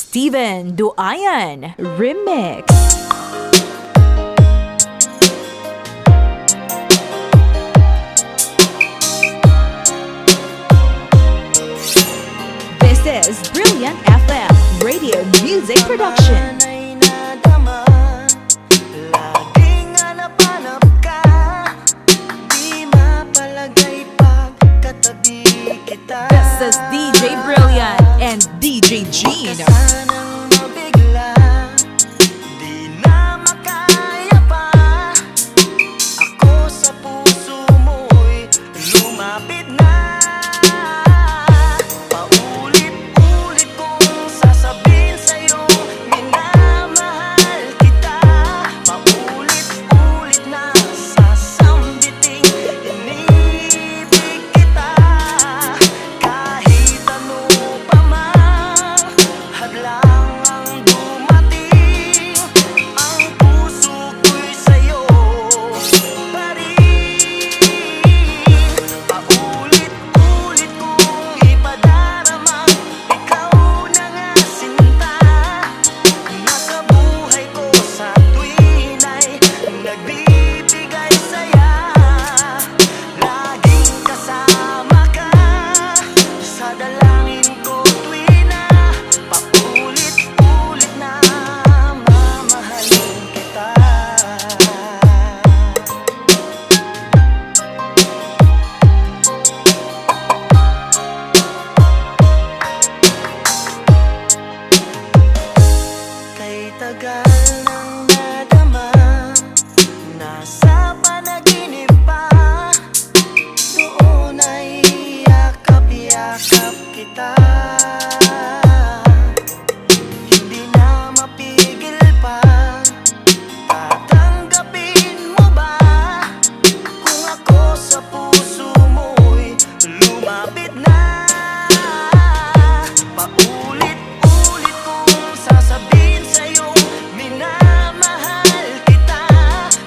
Steven Duayan Remix. This is Brilliant FM Radio Music Production. This is DJ Brilliant and DJ Gene. Tagal nang nadama, nasa panaginip pa. Doon ay yakap-yakap kita. Hindi na mapigil pa. Tatanggapin mo ba kung ako sa puso mo'y lumapit na? Paulit-ulit kong sasabihin sa'yo, minamahal kita.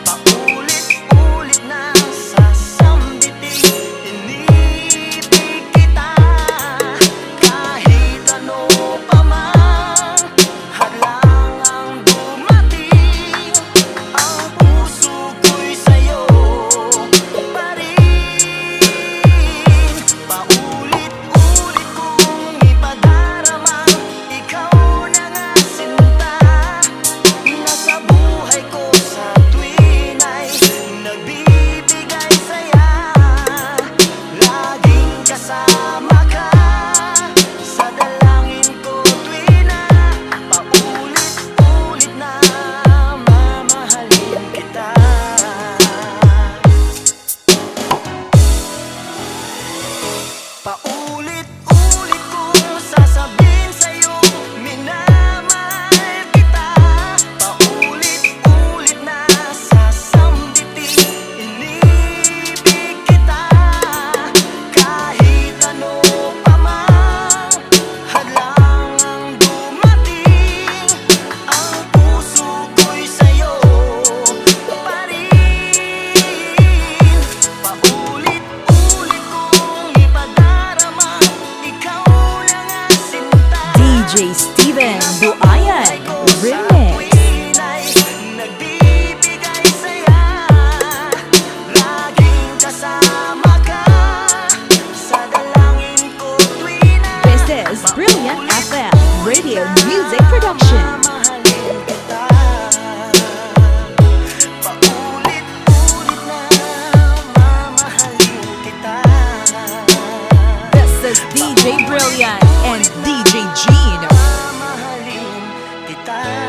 Paulit-ulit na sasambitin, inibig kita. Kahit ano pa man hadlang ang dumating, ang puso ko'y sa'yo pa rin. Paulit-ulit kong ipadarama, ikaw na nga sinta. Nasa buhay ko sa tuwin ay nagbibigay saya. Laging kasama ka sa dalangin ko tuwin na paulit-ulit na mamahalin kita. Paulit-ulit kong sasabihin sa'yo, minamahal kita. Paulit-ulit na sasambitin, inibig kita. Kahit ano pa man hadlang ang dumating, ang puso ko'y sa'yo pa rin. Paulit-ulit kong ipadarama, ikaw na nga sinta. DJ Steven Duayan Remix. Nagbibigay saya, laging kasama ka sa dalangin ko tuwin na This is Brilliant FM Radio Music Production. mamahalin kita. Paulit-ulit na mamahalin kita. This is DJ Brilliant and DJ Gene. Mamahalin kita.